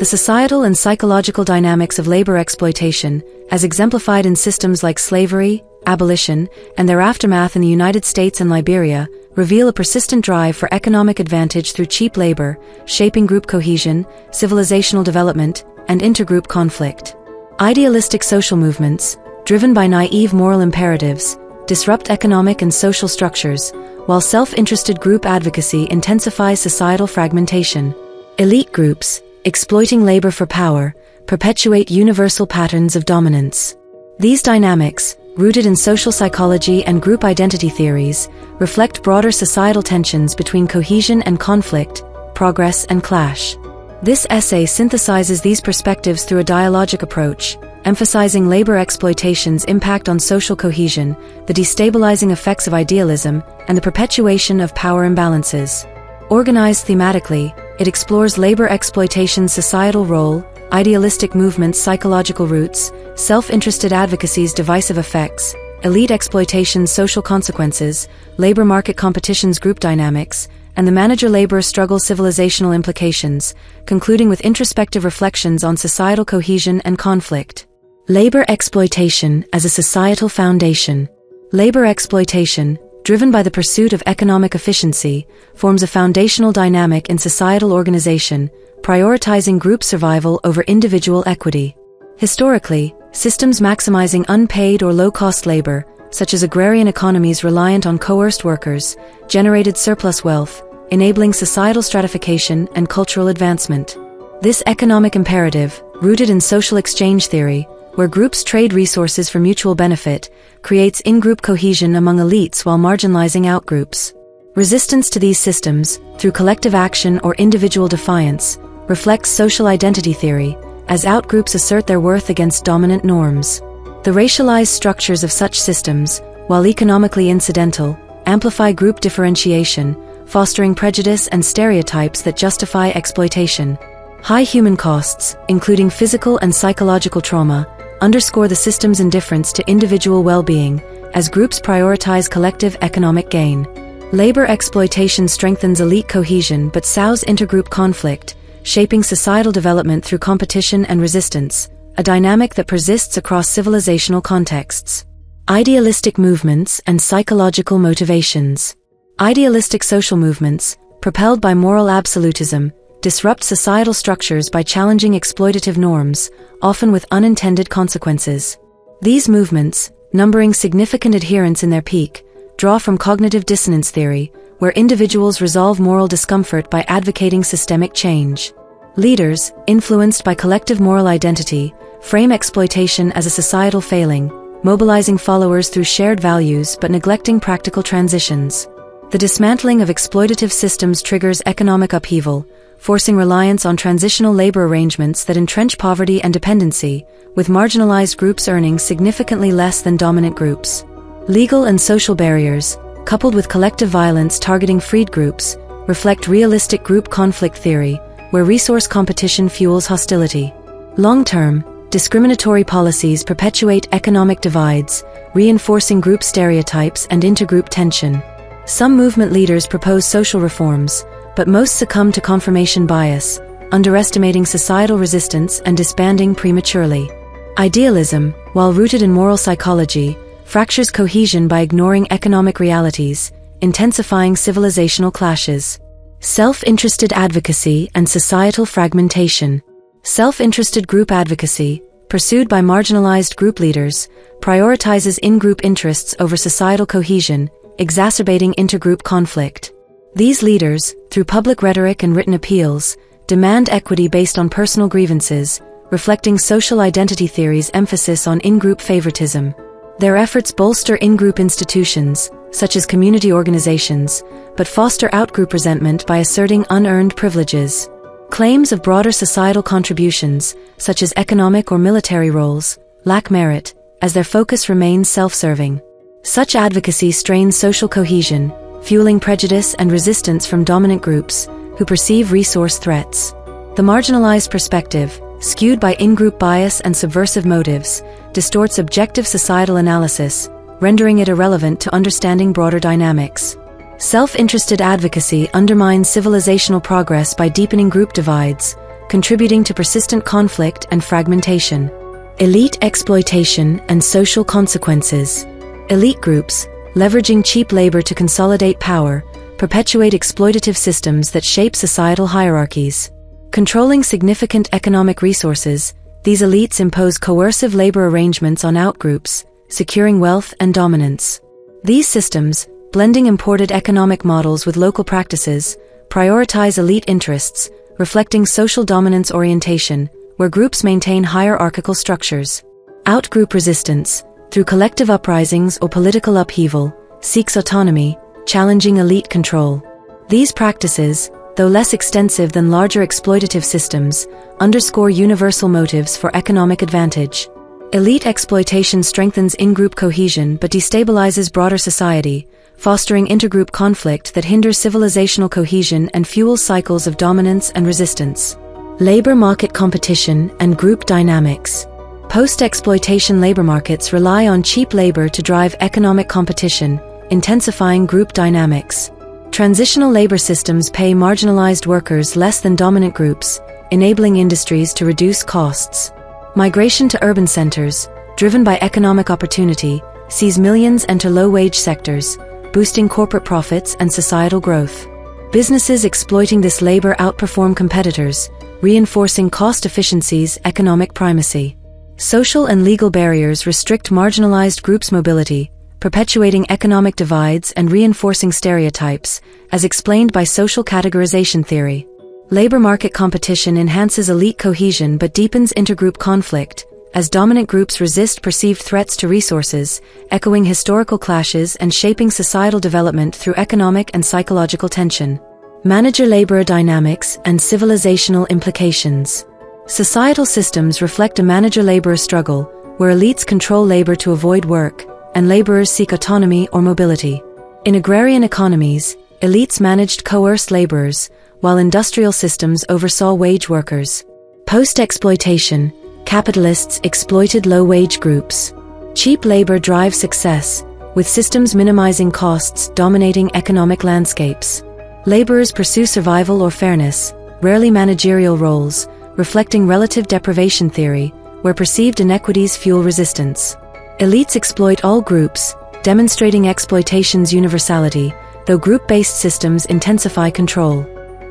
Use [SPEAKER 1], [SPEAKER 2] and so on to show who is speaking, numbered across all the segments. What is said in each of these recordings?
[SPEAKER 1] The societal and psychological dynamics of labor exploitation, as exemplified in systems like slavery, abolition, and their aftermath in the United States and Liberia, reveal a persistent drive for economic advantage through cheap labor, shaping group cohesion, civilizational development, and intergroup conflict. Idealistic social movements, driven by naive moral imperatives, disrupt economic and social structures, while self-interested group advocacy intensifies societal fragmentation. Elite groups, exploiting labor for power, perpetuate universal patterns of dominance. These dynamics, rooted in social psychology and group identity theories, reflect broader societal tensions between cohesion and conflict, progress and clash. This essay synthesizes these perspectives through a dialogic approach, emphasizing labor exploitation's impact on social cohesion, the destabilizing effects of idealism, and the perpetuation of power imbalances. Organized thematically, it explores labor exploitation's societal role, idealistic movements' psychological roots, self-interested advocacy's divisive effects, elite exploitation's social consequences, labor market competition's group dynamics, and the manager-labor struggle's civilizational implications, concluding with introspective reflections on societal cohesion and conflict. Labor exploitation as a societal foundation. Labor exploitation, driven by the pursuit of economic efficiency, forms a foundational dynamic in societal organization, prioritizing group survival over individual equity. Historically, systems maximizing unpaid or low-cost labor, such as agrarian economies reliant on coerced workers, generated surplus wealth, enabling societal stratification and cultural advancement. This economic imperative, rooted in social exchange theory, where groups trade resources for mutual benefit, creates in-group cohesion among elites while marginalizing outgroups. Resistance to these systems, through collective action or individual defiance, reflects social identity theory, as outgroups assert their worth against dominant norms. The racialized structures of such systems, while economically incidental, amplify group differentiation, fostering prejudice and stereotypes that justify exploitation. High human costs, including physical and psychological trauma, underscore the system's indifference to individual well-being, as groups prioritize collective economic gain. Labor exploitation strengthens elite cohesion but sows intergroup conflict, shaping societal development through competition and resistance, a dynamic that persists across civilizational contexts. Idealistic movements and psychological motivations. Idealistic social movements, propelled by moral absolutism, disrupt societal structures by challenging exploitative norms, often with unintended consequences. These movements, numbering significant adherents in their peak, draw from cognitive dissonance theory, where individuals resolve moral discomfort by advocating systemic change. Leaders, influenced by collective moral identity, frame exploitation as a societal failing, mobilizing followers through shared values but neglecting practical transitions. The dismantling of exploitative systems triggers economic upheaval, forcing reliance on transitional labor arrangements that entrench poverty and dependency, with marginalized groups earning significantly less than dominant groups. Legal and social barriers, coupled with collective violence targeting freed groups, reflect realistic group conflict theory, where resource competition fuels hostility. Long-term, discriminatory policies perpetuate economic divides, reinforcing group stereotypes and intergroup tension. Some movement leaders propose social reforms, but most succumb to confirmation bias, underestimating societal resistance and disbanding prematurely. Idealism, while rooted in moral psychology, fractures cohesion by ignoring economic realities, intensifying civilizational clashes. Self-interested advocacy and societal fragmentation. Self-interested group advocacy, pursued by marginalized group leaders, prioritizes in-group interests over societal cohesion, exacerbating intergroup conflict. These leaders, through public rhetoric and written appeals, demand equity based on personal grievances, reflecting social identity theory's emphasis on in-group favoritism. Their efforts bolster in-group institutions, such as community organizations, but foster out-group resentment by asserting unearned privileges. Claims of broader societal contributions, such as economic or military roles, lack merit, as their focus remains self-serving. Such advocacy strains social cohesion, fueling prejudice and resistance from dominant groups, who perceive resource threats. The marginalized perspective, skewed by in-group bias and subversive motives, distorts objective societal analysis, rendering it irrelevant to understanding broader dynamics. Self-interested advocacy undermines civilizational progress by deepening group divides, contributing to persistent conflict and fragmentation. Elite exploitation and social consequences. Elite groups, leveraging cheap labor to consolidate power, perpetuate exploitative systems that shape societal hierarchies. Controlling significant economic resources, these elites impose coercive labor arrangements on outgroups, securing wealth and dominance. These systems, blending imported economic models with local practices, prioritize elite interests, reflecting social dominance orientation, where groups maintain hierarchical structures. Outgroup resistance, through collective uprisings or political upheaval, seeks autonomy, challenging elite control. These practices, though less extensive than larger exploitative systems, underscore universal motives for economic advantage. Elite exploitation strengthens in-group cohesion but destabilizes broader society, fostering intergroup conflict that hinders civilizational cohesion and fuels cycles of dominance and resistance. Labor market competition and group dynamics. Post-exploitation labor markets rely on cheap labor to drive economic competition, intensifying group dynamics. Transitional labor systems pay marginalized workers less than dominant groups, enabling industries to reduce costs. Migration to urban centers, driven by economic opportunity, sees millions enter low-wage sectors, boosting corporate profits and societal growth. Businesses exploiting this labor outperform competitors, reinforcing cost efficiency's economic primacy. Social and legal barriers restrict marginalized groups' mobility, perpetuating economic divides and reinforcing stereotypes, as explained by social categorization theory. Labor market competition enhances elite cohesion but deepens intergroup conflict, as dominant groups resist perceived threats to resources, echoing historical clashes and shaping societal development through economic and psychological tension. Manager-labor dynamics and civilizational implications. Societal systems reflect a manager-labor struggle, where elites control labor to avoid work, and laborers seek autonomy or mobility. In agrarian economies, elites managed coerced laborers, while industrial systems oversaw wage workers. Post-exploitation, capitalists exploited low-wage groups. Cheap labor drives success, with systems minimizing costs dominating economic landscapes. Laborers pursue survival or fairness, rarely managerial roles, reflecting relative deprivation theory, where perceived inequities fuel resistance. Elites exploit all groups, demonstrating exploitation's universality, though group-based systems intensify control.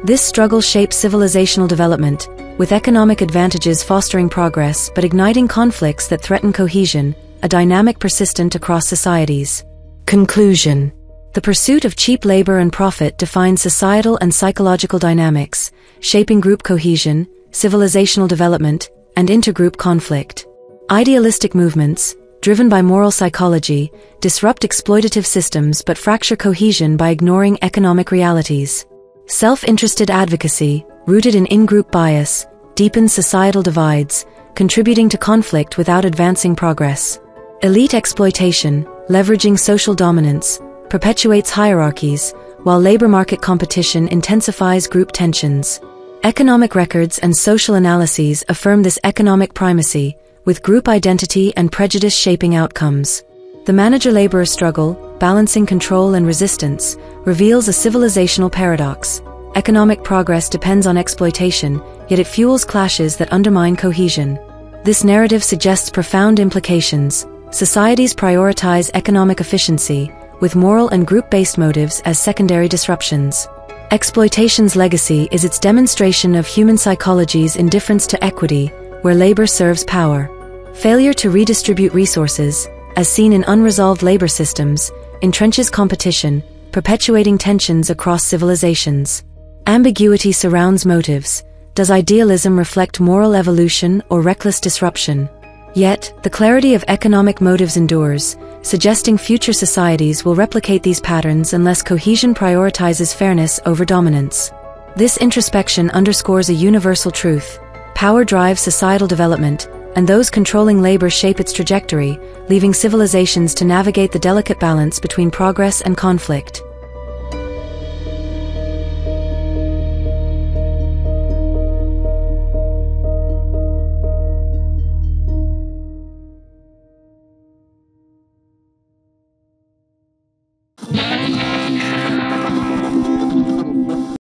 [SPEAKER 1] This struggle shapes civilizational development, with economic advantages fostering progress but igniting conflicts that threaten cohesion, a dynamic persistent across societies. Conclusion. The pursuit of cheap labor and profit defines societal and psychological dynamics, shaping group cohesion, civilizational development, and intergroup conflict. Idealistic movements, driven by moral psychology, disrupt exploitative systems but fracture cohesion by ignoring economic realities. Self-interested advocacy, rooted in in-group bias, deepens societal divides, contributing to conflict without advancing progress. Elite exploitation, leveraging social dominance, perpetuates hierarchies, while labor market competition intensifies group tensions. Economic records and social analyses affirm this economic primacy, with group identity and prejudice shaping outcomes. The manager-laborer struggle, balancing control and resistance, reveals a civilizational paradox. Economic progress depends on exploitation, yet it fuels clashes that undermine cohesion. This narrative suggests profound implications. Societies prioritize economic efficiency, with moral and group-based motives as secondary disruptions. Exploitation's legacy is its demonstration of human psychology's indifference to equity, where labor serves power. Failure to redistribute resources, as seen in unresolved labor systems, entrenches competition, perpetuating tensions across civilizations. Ambiguity surrounds motives. Does idealism reflect moral evolution or reckless disruption? Yet, the clarity of economic motives endures, suggesting future societies will replicate these patterns unless cohesion prioritizes fairness over dominance. This introspection underscores a universal truth: power drives societal development, and those controlling labor shape its trajectory, leaving civilizations to navigate the delicate balance between progress and conflict.